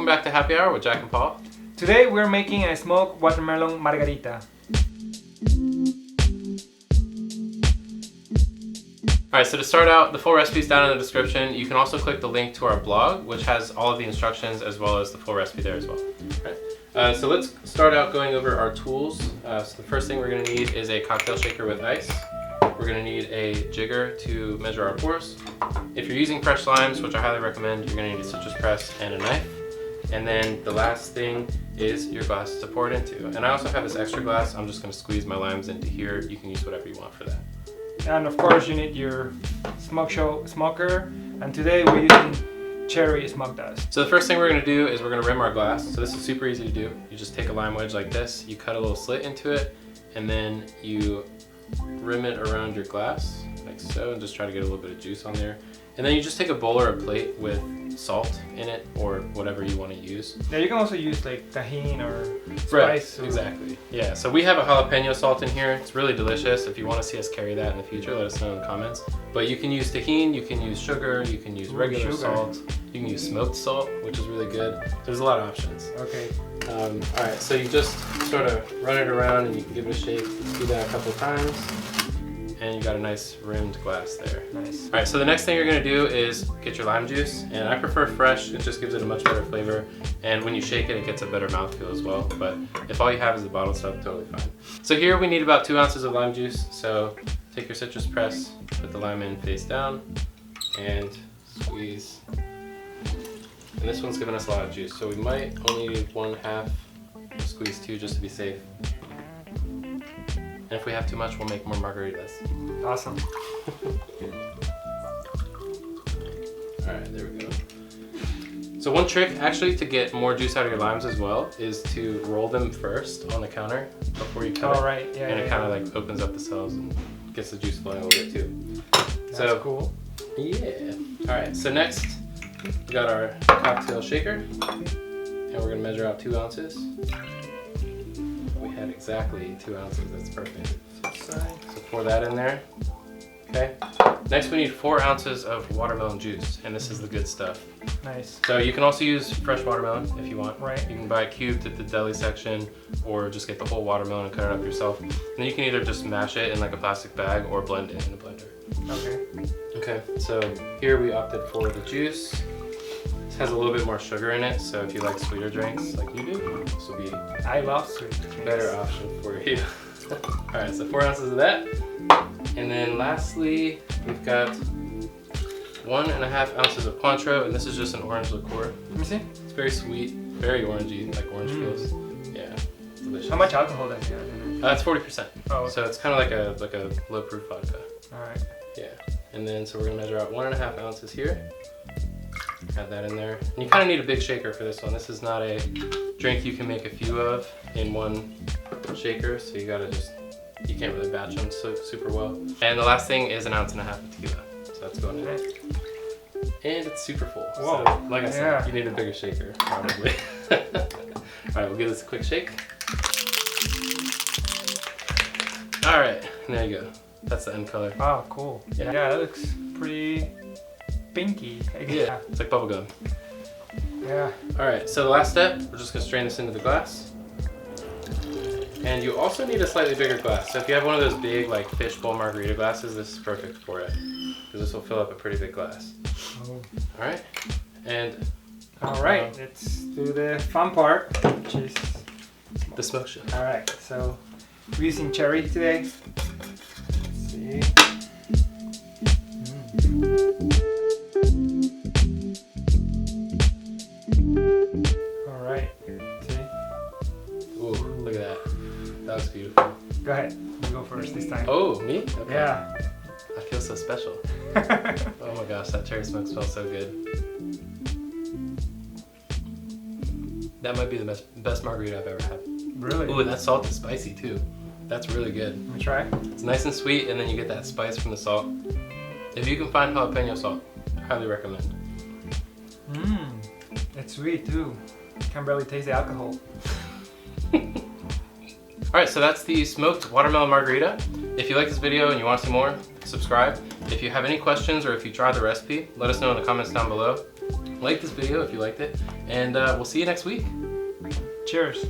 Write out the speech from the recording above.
back to Happy Hour with Jack and Paul. Today we're making a smoked watermelon margarita. Alright, so to start out, the full recipe is down in the description. You can also click the link to our blog, which has all of the instructions as well as the full recipe there as well. Right. So let's start out going over our tools. So the first thing we're going to need is a cocktail shaker with ice. We're going to need a jigger to measure our pours. If you're using fresh limes, which I highly recommend, you're going to need a citrus press and a knife. And then the last thing is your glass to pour it into. And I also have this extra glass. I'm just going to squeeze my limes into here. You can use whatever you want for that. And of course you need your smoker. And today we're using cherry smoked dust. So the first thing we're going to do is we're going to rim our glass. So this is super easy to do. You just take a lime wedge like this, you cut a little slit into it, and then you rim it around your glass like so, and just try to get a little bit of juice on there. And then you just take a bowl or a plate with salt in it or whatever you want to use. Yeah, you can also use like tahini or spice. Right, exactly. Yeah, so we have a jalapeno salt in here. It's really delicious. If you want to see us carry that in the future, let us know in the comments. But you can use tahini, you can use sugar, you can use regular salt, you can use smoked salt, which is really good. There's a lot of options. Okay. Alright, so you just sort of run it around and you can give it a shake. Do that a couple times. And you got a nice rimmed glass there. Nice. Alright, so the next thing you're going to do is get your lime juice. And I prefer fresh, it just gives it a much better flavor. And when you shake it, it gets a better mouthfeel as well. But if all you have is the bottled stuff, totally fine. So here we need about 2 ounces of lime juice. So take your citrus press, put the lime in face down, and squeeze. And this one's giving us a lot of juice, so we might only need 1/2, squeeze 2 just to be safe. And if we have too much, we'll make more margaritas. Awesome. Alright, there we go. So one trick actually to get more juice out of your limes as well is to roll them first on the counter before you cut it. Right. Yeah, and it kind of like opens up the cells and gets the juice flowing a little bit too. That's cool. Yeah. Alright, so next we got our cocktail shaker. And we're going to measure out 2 ounces. We had exactly 2 ounces, that's perfect. So pour that in there. Okay. Next we need 4 ounces of watermelon juice, and this is the good stuff. Nice. So you can also use fresh watermelon if you want. Right. You can buy it cubed at the deli section, or just get the whole watermelon and cut it up yourself. And then you can either just mash it in like a plastic bag or blend it in a blender. Okay. Okay, so here we opted for the juice. This has a little bit more sugar in it, so if you like sweeter drinks like you do, this will be I love sweet drinks. a better option for you. Alright, so 4 ounces of that. And then lastly, we've got 1.5 ounces of Cointreau, and this is just an orange liqueur. Let me see. It's very sweet, very orangey, like orange feels. Yeah, delicious. How much alcohol does it have? It's 40%. Oh, okay. So it's kind of like a low proof vodka. Alright. Yeah, and then so we're gonna measure out 1.5 ounces here. Add that in there. And you kind of need a big shaker for this one. This is not a drink you can make a few of in one shaker, so you gotta just, you can't really batch them so super well. And the last thing is 1.5 ounces of tequila. So that's going in there. And it's super full. Whoa. So, like I said, you need a bigger shaker, probably. Alright, we'll give this a quick shake. Alright, there you go. That's the end color. Oh, cool. Yeah. Yeah, that looks pretty pinky. Yeah, it's like bubble gum. Yeah. Alright, so the last step, we're just going to strain this into the glass. And you also need a slightly bigger glass. So if you have one of those big like fishbowl margarita glasses, this is perfect for it. Because this will fill up a pretty big glass. Oh. Alright, and... Alright, let's do the fun part, which is the smoke show. Alright, so we're using cherry today. Let's see. Alright, see? Ooh, look at that. That was beautiful. Go ahead, you go first this time. Oh, me? Okay. Yeah. I feel so special. Oh my gosh, that cherry smoke smells so good. That might be the best margarita I've ever had. Really? Ooh, and that salt is spicy too. That's really good. Let me try. It's nice and sweet, and then you get that spice from the salt. If you can find jalapeno salt, I highly recommend. Mmm, it's sweet too. Can barely taste the alcohol. Alright, so that's the smoked watermelon margarita. If you like this video and you want to see more, subscribe. If you have any questions or if you tried the recipe, let us know in the comments down below. Like this video if you liked it, and we'll see you next week. Cheers.